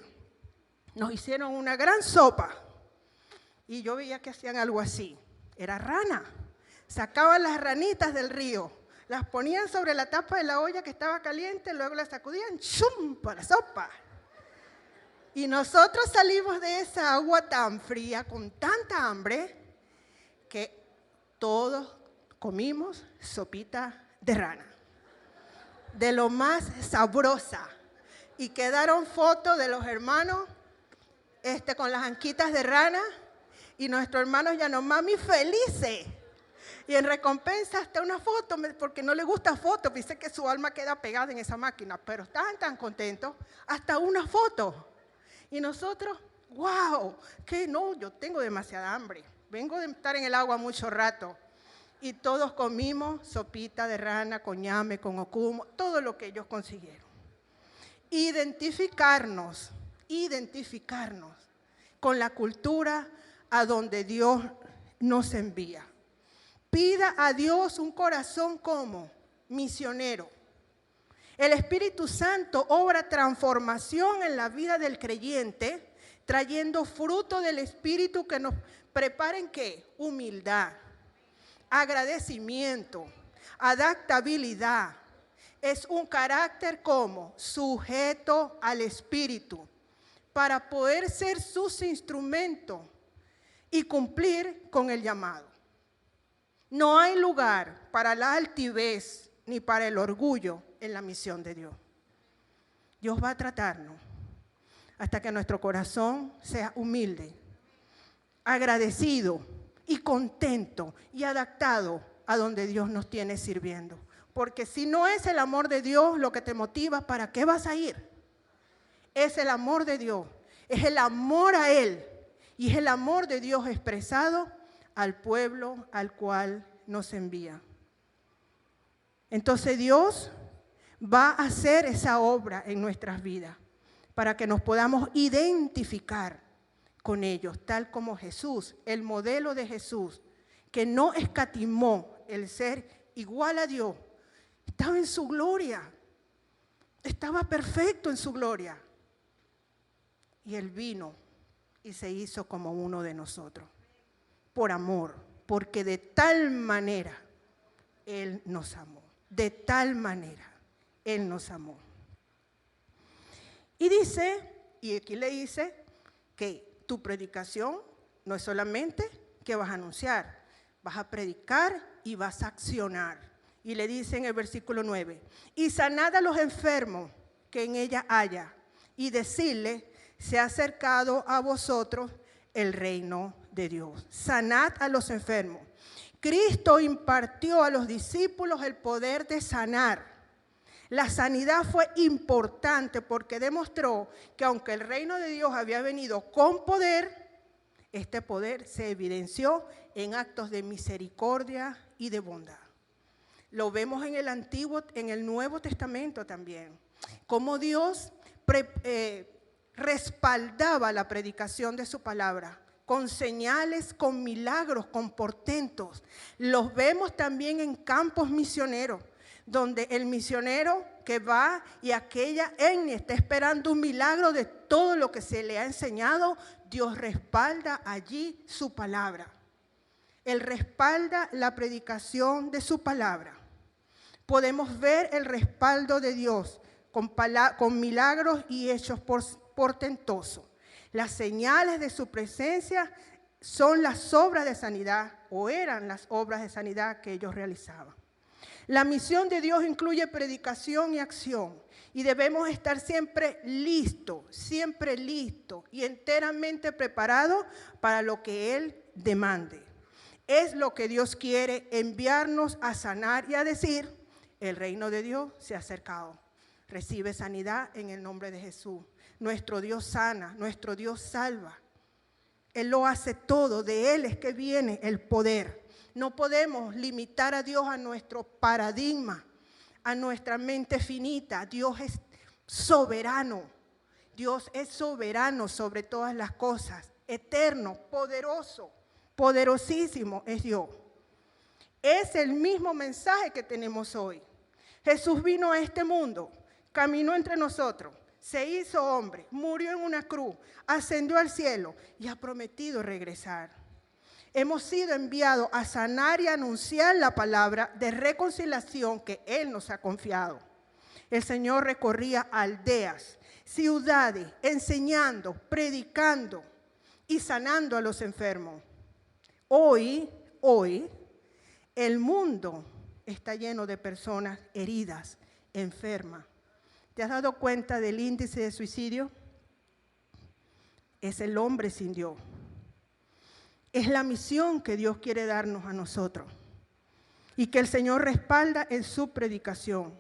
Nos hicieron una gran sopa y yo veía que hacían algo así. Era rana. Sacaban las ranitas del río, las ponían sobre la tapa de la olla que estaba caliente, luego las sacudían, ¡chum!, para la sopa. Y nosotros salimos de esa agua tan fría, con tanta hambre, que todos comimos sopita de rana, de lo más sabrosa. Y quedaron fotos de los hermanos con las anquitas de rana y nuestros hermanos Yanomami felices. Y en recompensa hasta una foto, porque no le gusta foto, dice que su alma queda pegada en esa máquina, pero estaban tan contentos, hasta una foto. Y nosotros, wow, que no, yo tengo demasiada hambre, vengo de estar en el agua mucho rato. Y todos comimos sopita de rana, con ñame, con ocumo, todo lo que ellos consiguieron. Identificarnos con la cultura a donde Dios nos envía. Pida a Dios un corazón como misionero. El Espíritu Santo obra transformación en la vida del creyente, trayendo fruto del Espíritu que nos prepara en ¿qué? Humildad, agradecimiento, adaptabilidad. Es un carácter como sujeto al Espíritu para poder ser sus instrumentos y cumplir con el llamado. No hay lugar para la altivez ni para el orgullo en la misión de Dios. Dios va a tratarnos hasta que nuestro corazón sea humilde, agradecido y contento y adaptado a donde Dios nos tiene sirviendo. Porque si no es el amor de Dios lo que te motiva, ¿para qué vas a ir? Es el amor de Dios, es el amor a Él y es el amor de Dios expresado al pueblo al cual nos envía. Entonces Dios va a hacer esa obra en nuestras vidas para que nos podamos identificar con ellos, tal como Jesús, el modelo de Jesús, que no escatimó el ser igual a Dios, estaba en su gloria, estaba perfecto en su gloria. Y Él vino y se hizo como uno de nosotros, por amor, porque de tal manera Él nos amó, de tal manera Él nos amó. Y dice, y aquí le dice, que tu predicación no es solamente que vas a anunciar, vas a predicar y vas a accionar. Y le dice en el versículo 9, y sanad a los enfermos que en ella haya, y decirle, se ha acercado a vosotros el reino de Dios. Sanad a los enfermos. Cristo impartió a los discípulos el poder de sanar. La sanidad fue importante porque demostró que aunque el reino de Dios había venido con poder, este poder se evidenció en actos de misericordia y de bondad. Lo vemos en el Nuevo Testamento también, cómo Dios respaldaba la predicación de su palabra con señales, con milagros, con portentos. Los vemos también en campos misioneros, donde el misionero que va y aquella etnia está esperando un milagro de todo lo que se le ha enseñado, Dios respalda allí su palabra. Él respalda la predicación de su palabra. Podemos ver el respaldo de Dios con milagros y hechos portentosos. Las señales de su presencia son las obras de sanidad, o eran las obras de sanidad que ellos realizaban. La misión de Dios incluye predicación y acción, y debemos estar siempre listos y enteramente preparados para lo que Él demande. Es lo que Dios quiere, enviarnos a sanar y a decir, el reino de Dios se ha acercado. Recibe sanidad en el nombre de Jesús. Nuestro Dios sana, nuestro Dios salva. Él lo hace todo, de Él es que viene el poder. No podemos limitar a Dios a nuestro paradigma, a nuestra mente finita. Dios es soberano. Dios es soberano sobre todas las cosas, eterno, poderoso, poderosísimo es Dios. Es el mismo mensaje que tenemos hoy. Jesús vino a este mundo, caminó entre nosotros, se hizo hombre, murió en una cruz, ascendió al cielo y ha prometido regresar. Hemos sido enviados a sanar y anunciar la palabra de reconciliación que Él nos ha confiado. El Señor recorría aldeas, ciudades, enseñando, predicando y sanando a los enfermos. Hoy, el mundo está lleno de personas heridas, enfermas. ¿Te has dado cuenta del índice de suicidio? Es el hombre sin Dios. Es la misión que Dios quiere darnos a nosotros y que el Señor respalda en su predicación.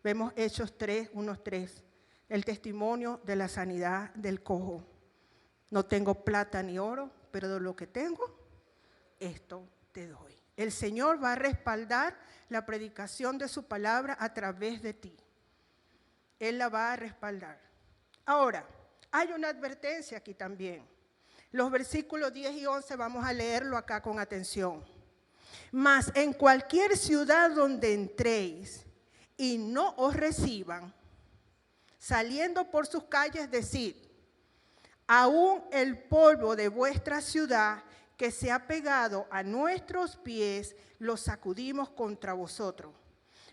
Vemos Hechos 3, 1-3, el testimonio de la sanidad del cojo. No tengo plata ni oro, pero de lo que tengo, esto te doy. El Señor va a respaldar la predicación de su palabra a través de ti. Él la va a respaldar. Ahora, hay una advertencia aquí también. Los versículos 10 y 11 vamos a leerlo acá con atención. Mas en cualquier ciudad donde entréis y no os reciban, saliendo por sus calles decid, aún el polvo de vuestra ciudad que se ha pegado a nuestros pies, lo sacudimos contra vosotros.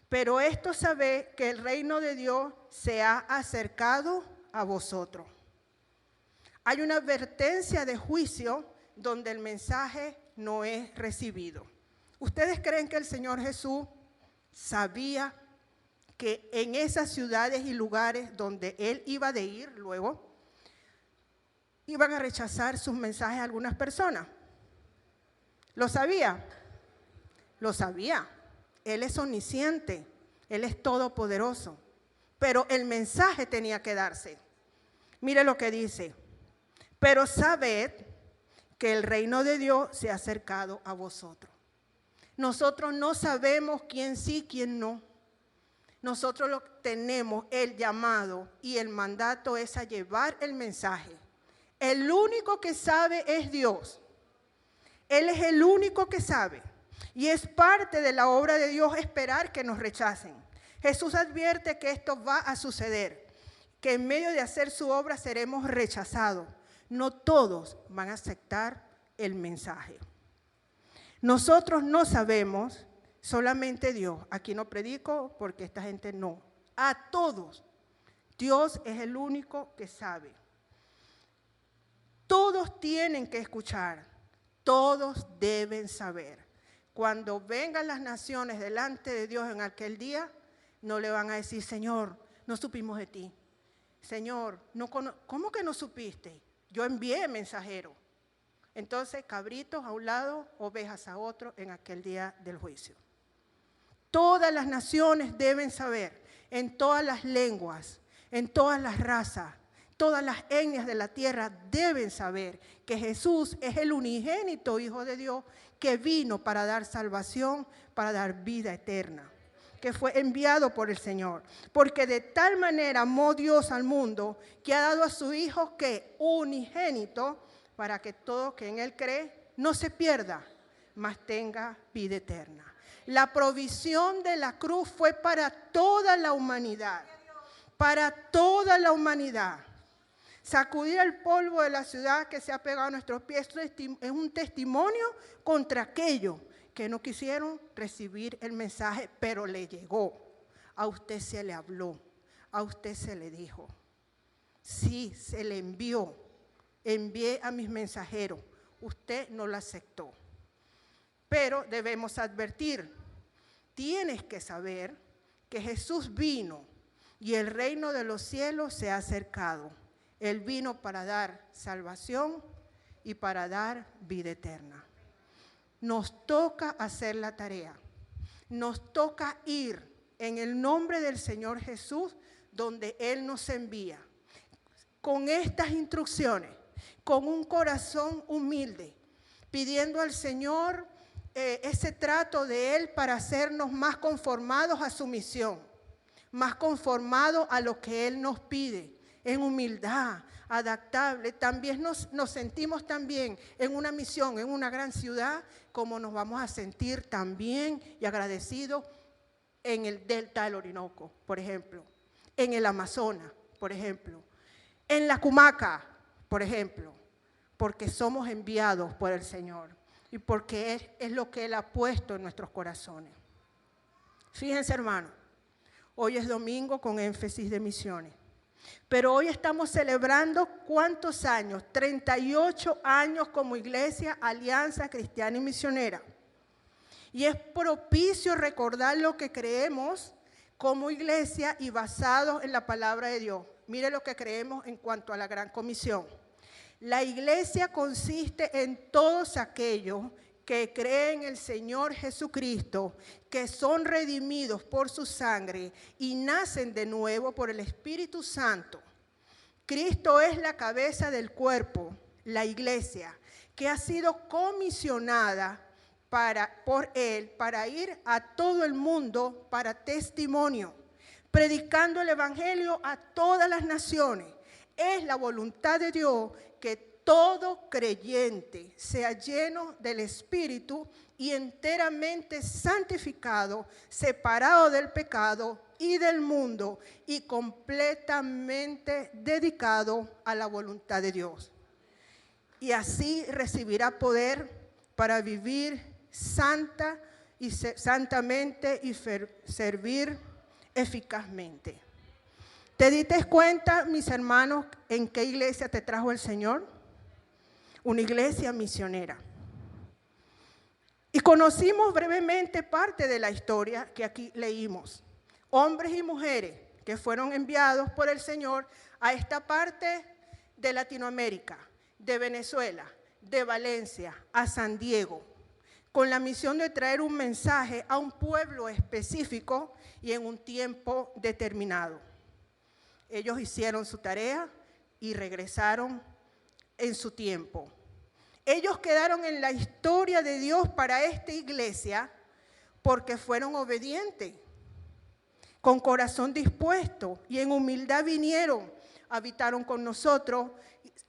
Pero esto sabed que el reino de Dios se ha acercado a vosotros. Hay una advertencia de juicio donde el mensaje no es recibido. ¿Ustedes creen que el Señor Jesús sabía que en esas ciudades y lugares donde Él iba de ir luego, iban a rechazar sus mensajes a algunas personas? ¿Lo sabía? Lo sabía. Él es omnisciente, Él es todopoderoso, pero el mensaje tenía que darse. Mire lo que dice. Pero sabed que el reino de Dios se ha acercado a vosotros. Nosotros no sabemos quién sí, quién no. Nosotros tenemos el llamado y el mandato es a llevar el mensaje. El único que sabe es Dios. Él es el único que sabe. Y es parte de la obra de Dios esperar que nos rechacen. Jesús advierte que esto va a suceder, que en medio de hacer su obra seremos rechazados. No todos van a aceptar el mensaje. Nosotros no sabemos, solamente Dios. Aquí no predico porque esta gente no. A todos. Dios es el único que sabe. Todos tienen que escuchar. Todos deben saber. Cuando vengan las naciones delante de Dios en aquel día, no le van a decir, Señor, no supimos de ti. Señor, ¿cómo que no supiste? Yo envié mensajero. Entonces, cabritos a un lado, ovejas a otro en aquel día del juicio. Todas las naciones deben saber, en todas las lenguas, en todas las razas, todas las etnias de la tierra deben saber que Jesús es el unigénito Hijo de Dios que vino para dar salvación, para dar vida eterna, que fue enviado por el Señor. Porque de tal manera amó Dios al mundo que ha dado a su Hijo que unigénito para que todo que en Él cree no se pierda, mas tenga vida eterna. La provisión de la cruz fue para toda la humanidad, para toda la humanidad. Sacudir el polvo de la ciudad que se ha pegado a nuestros pies es un testimonio contra aquellos que no quisieron recibir el mensaje, pero le llegó. A usted se le habló, a usted se le dijo. Sí, se le envió. Envié a mis mensajeros. Usted no lo aceptó. Pero debemos advertir, tienes que saber que Jesús vino y el reino de los cielos se ha acercado. Él vino para dar salvación y para dar vida eterna. Nos toca hacer la tarea. Nos toca ir en el nombre del Señor Jesús donde Él nos envía. Con estas instrucciones, con un corazón humilde, pidiendo al Señor ese trato de Él para hacernos más conformados a su misión. más conformado a lo que Él nos pide, en humildad, adaptable. También nos sentimos también en una misión, en una gran ciudad, como nos vamos a sentir también y agradecidos en el delta del Orinoco, por ejemplo, en el Amazonas, por ejemplo, en la Cumaca, por ejemplo, porque somos enviados por el Señor y porque es lo que Él ha puesto en nuestros corazones. Fíjense, hermanos, hoy es domingo con énfasis de misiones, pero hoy estamos celebrando ¿cuántos años? 38 años como Iglesia Alianza Cristiana y Misionera. Y es propicio recordar lo que creemos como iglesia y basado en la palabra de Dios. Mire lo que creemos en cuanto a la Gran Comisión. La iglesia consiste en todos aquellos que creen en el Señor Jesucristo, que son redimidos por su sangre y nacen de nuevo por el Espíritu Santo. Cristo es la cabeza del cuerpo, la iglesia, que ha sido comisionada por Él para ir a todo el mundo para testimonio, predicando el Evangelio a todas las naciones. Es la voluntad de Dios que todo creyente sea lleno del Espíritu y enteramente santificado, separado del pecado y del mundo y completamente dedicado a la voluntad de Dios. Y así recibirá poder para vivir santamente y servir eficazmente. ¿Te diste cuenta, mis hermanos, en qué iglesia te trajo el Señor? Una iglesia misionera. Y conocimos brevemente parte de la historia que aquí leímos. Hombres y mujeres que fueron enviados por el Señor a esta parte de Latinoamérica, de Venezuela, de Valencia, a San Diego, con la misión de traer un mensaje a un pueblo específico y en un tiempo determinado. Ellos hicieron su tarea y regresaron en su tiempo. Ellos quedaron en la historia de Dios para esta iglesia porque fueron obedientes, con corazón dispuesto y en humildad vinieron, habitaron con nosotros,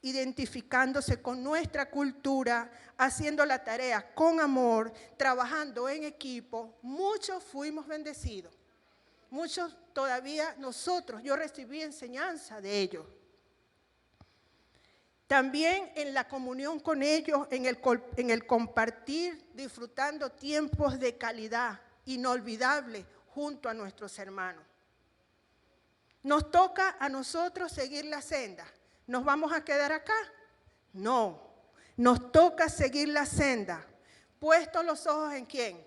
identificándose con nuestra cultura, haciendo la tarea con amor, trabajando en equipo. Muchos fuimos bendecidos, muchos todavía yo recibí enseñanza de ellos. También en la comunión con ellos, en el compartir, disfrutando tiempos de calidad inolvidables junto a nuestros hermanos. Nos toca a nosotros seguir la senda. ¿Nos vamos a quedar acá? No, nos toca seguir la senda. Puestos los ojos ¿en quién?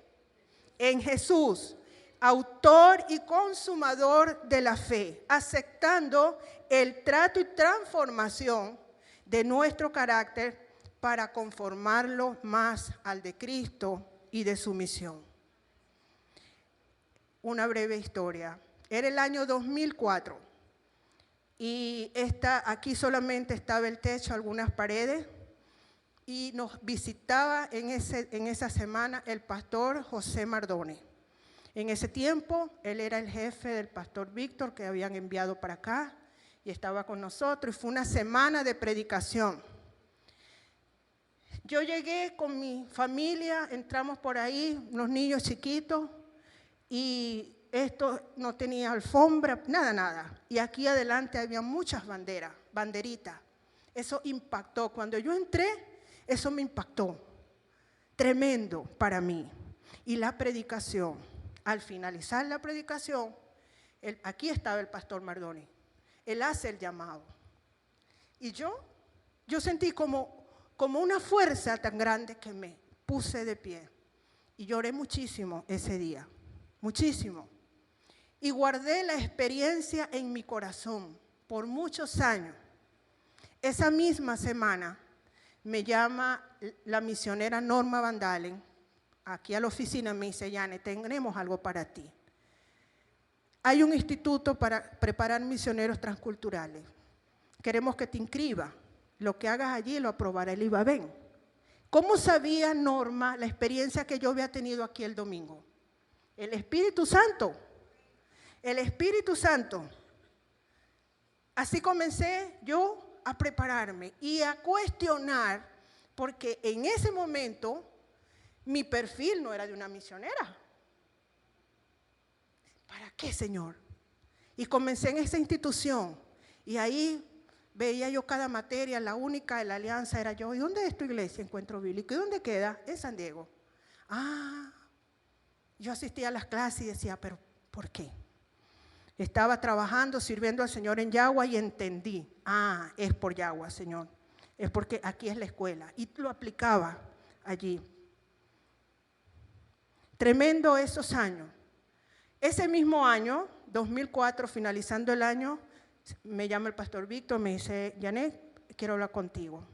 En Jesús, autor y consumador de la fe, aceptando el trato y transformación de nuestro carácter para conformarlo más al de Cristo y de su misión. Una breve historia. Era el año 2004 y aquí solamente estaba el techo, algunas paredes, y nos visitaba en esa semana el pastor José Mardone. En ese tiempo, él era el jefe del pastor Víctor que habían enviado para acá y estaba con nosotros y fue una semana de predicación. Yo llegué con mi familia, entramos por ahí, unos niños chiquitos y esto no tenía alfombra, nada. Y aquí adelante había muchas banderitas. Eso impactó. Cuando yo entré, eso me impactó. Tremendo para mí. Y la predicación, al finalizar la predicación, aquí estaba el pastor Mardone. Él hace el llamado. Y yo sentí como una fuerza tan grande que me puse de pie. Y lloré muchísimo ese día, muchísimo. Y guardé la experiencia en mi corazón por muchos años. Esa misma semana me llama la misionera Norma Van Dalen, aquí a la oficina, me dice, Yane, tenemos algo para ti. Hay un instituto para preparar misioneros transculturales. Queremos que te inscribas. Lo que hagas allí lo aprobará el IBABEN. ¿Cómo sabía Norma la experiencia que yo había tenido aquí el domingo? El Espíritu Santo. El Espíritu Santo. Así comencé yo a prepararme y a cuestionar, porque en ese momento mi perfil no era de una misionera. ¿Para qué, Señor? Y comencé en esa institución y ahí veía yo cada materia, la única de la alianza era yo. ¿Y dónde es tu iglesia, Encuentro Bíblico? ¿Y dónde queda? En San Diego. Yo asistía a las clases y decía, pero ¿por qué? Estaba trabajando, sirviendo al Señor en Yagua y entendí, es por Yagua, Señor. Es porque aquí es la escuela. Y lo aplicaba allí. Tremendo esos años. Ese mismo año, 2004, finalizando el año, me llama el pastor Víctor, me dice, Janet, quiero hablar contigo.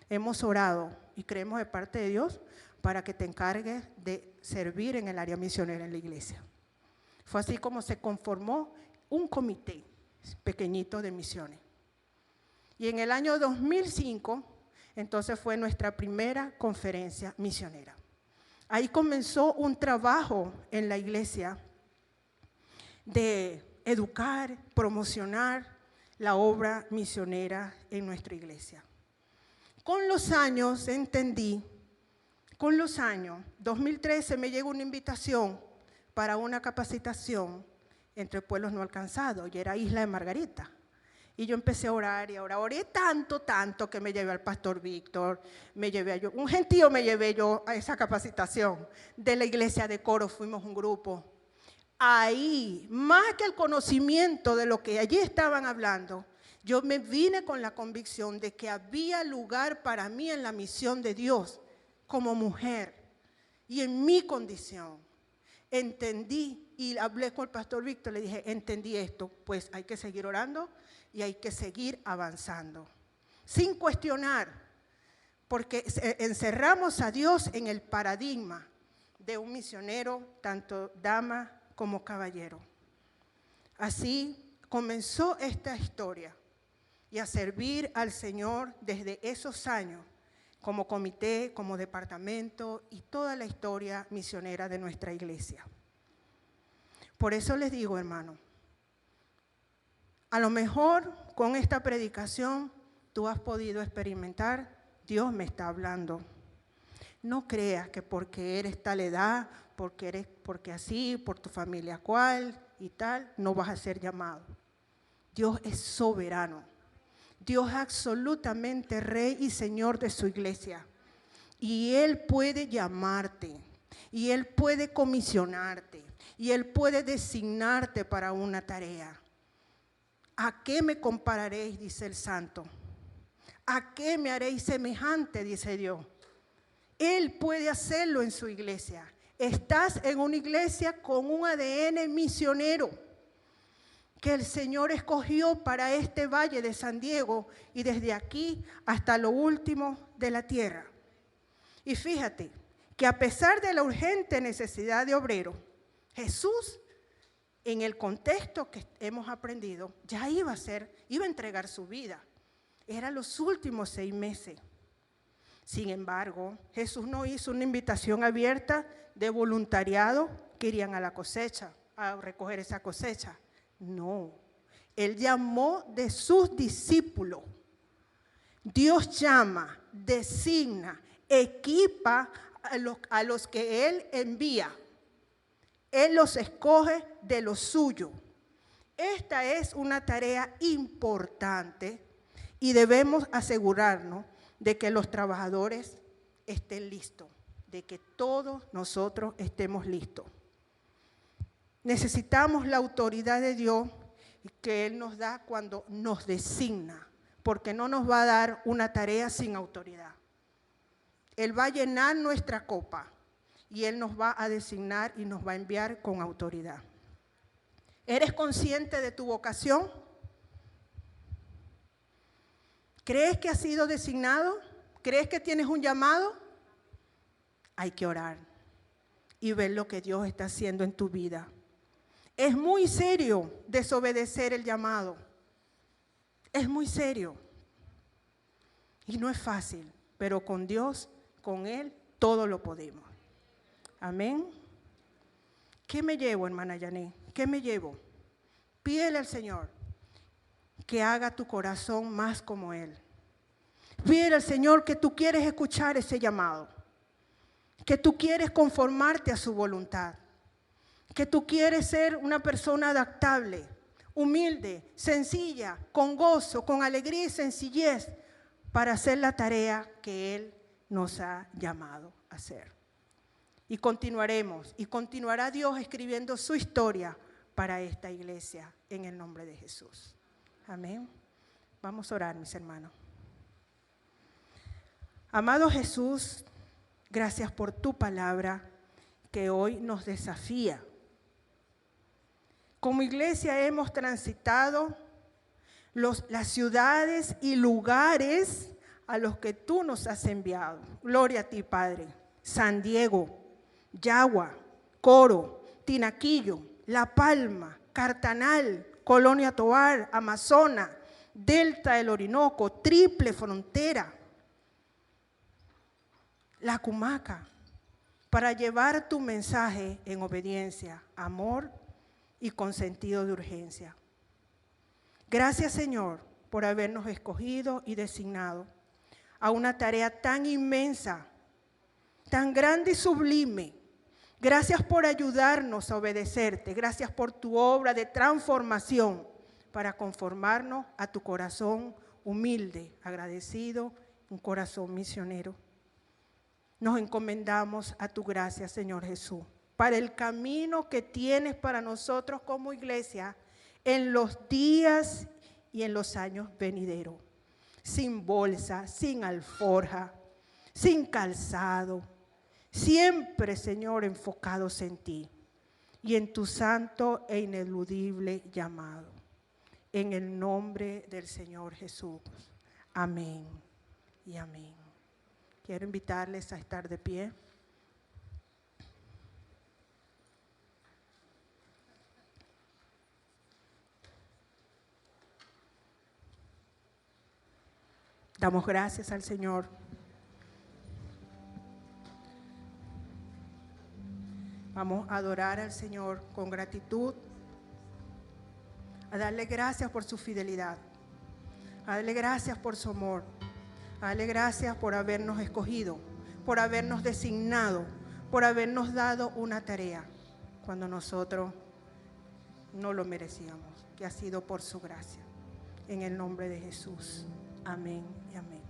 Hemos orado y creemos de parte de Dios para que te encargues de servir en el área misionera en la iglesia. Fue así como se conformó un comité pequeñito de misiones. Y en el año 2005, entonces fue nuestra primera conferencia misionera. Ahí comenzó un trabajo en la iglesia de educar, promocionar la obra misionera en nuestra iglesia. Con los años entendí, 2013 me llegó una invitación para una capacitación entre pueblos no alcanzados, y era Isla de Margarita. Y yo empecé a orar y a orar. Oré tanto que me llevé al pastor Víctor, un gentío me llevé yo a esa capacitación. De la iglesia de Coro fuimos un grupo. Ahí, más que el conocimiento de lo que allí estaban hablando, yo me vine con la convicción de que había lugar para mí en la misión de Dios como mujer y en mi condición. Entendí y hablé con el pastor Víctor, le dije, entendí esto, pues hay que seguir orando y hay que seguir avanzando, sin cuestionar, porque encerramos a Dios en el paradigma de un misionero, tanto dama como caballero. Así comenzó esta historia y a servir al Señor desde esos años, como comité, como departamento y toda la historia misionera de nuestra iglesia. Por eso les digo, hermano, a lo mejor con esta predicación tú has podido experimentar, Dios me está hablando. No creas que porque eres tal edad, porque así, por tu familia cual y tal, no vas a ser llamado. Dios es soberano. Dios es absolutamente rey y señor de su iglesia. Y Él puede llamarte, y Él puede comisionarte, y Él puede designarte para una tarea. ¿A qué me compararéis?, dice el santo. ¿A qué me haréis semejante?, dice Dios. Él puede hacerlo en su iglesia. Estás en una iglesia con un ADN misionero que el Señor escogió para este valle de San Diego y desde aquí hasta lo último de la tierra. Y fíjate que a pesar de la urgente necesidad de obreros, Jesús, en el contexto que hemos aprendido, ya iba a entregar su vida. Eran los últimos 6 meses. Sin embargo, Jesús no hizo una invitación abierta de voluntariado que irían a la cosecha, a recoger esa cosecha. No, Él llamó de sus discípulos. Dios llama, designa, equipa a los que Él envía. Él los escoge de lo suyo. Esta es una tarea importante y debemos asegurarnos de que los trabajadores estén listos, de que todos nosotros estemos listos. Necesitamos la autoridad de Dios que Él nos da cuando nos designa, porque no nos va a dar una tarea sin autoridad. Él va a llenar nuestra copa y Él nos va a designar y nos va a enviar con autoridad. ¿Eres consciente de tu vocación? ¿Crees que has sido designado? ¿Crees que tienes un llamado? Hay que orar y ver lo que Dios está haciendo en tu vida. Es muy serio desobedecer el llamado. Es muy serio. Y no es fácil, pero con Dios, con Él, todo lo podemos. Amén. ¿Qué me llevo, hermana Yané? ¿Qué me llevo? Pídele al Señor que haga tu corazón más como Él. Pídele al Señor que tú quieres escuchar ese llamado, que tú quieres conformarte a su voluntad, que tú quieres ser una persona adaptable, humilde, sencilla, con gozo, con alegría y sencillez para hacer la tarea que Él nos ha llamado a hacer. Y continuaremos, y continuará Dios escribiendo su historia para esta iglesia en el nombre de Jesús. Amén. Vamos a orar, mis hermanos. Amado Jesús, gracias por tu palabra que hoy nos desafía. Como iglesia hemos transitado las ciudades y lugares a los que tú nos has enviado. Gloria a ti, Padre. San Diego, Yagua, Coro, Tinaquillo, La Palma, Cartanal, Colonia Tovar, Amazonas, Delta del Orinoco, Triple Frontera, La Cumaca, para llevar tu mensaje en obediencia, amor y con sentido de urgencia. Gracias, Señor, por habernos escogido y designado a una tarea tan inmensa, tan grande y sublime. Gracias por ayudarnos a obedecerte. Gracias por tu obra de transformación para conformarnos a tu corazón humilde, agradecido, un corazón misionero. Nos encomendamos a tu gracia, Señor Jesús, para el camino que tienes para nosotros como iglesia en los días y en los años venideros. Sin bolsa, sin alforja, sin calzado. Siempre, Señor, enfocados en ti y en tu santo e ineludible llamado. En el nombre del Señor Jesús. Amén y amén. Quiero invitarles a estar de pie. Damos gracias al Señor. Vamos a adorar al Señor con gratitud, a darle gracias por su fidelidad, a darle gracias por su amor, a darle gracias por habernos escogido, por habernos designado, por habernos dado una tarea cuando nosotros no lo merecíamos, que ha sido por su gracia. En el nombre de Jesús. Amén y amén.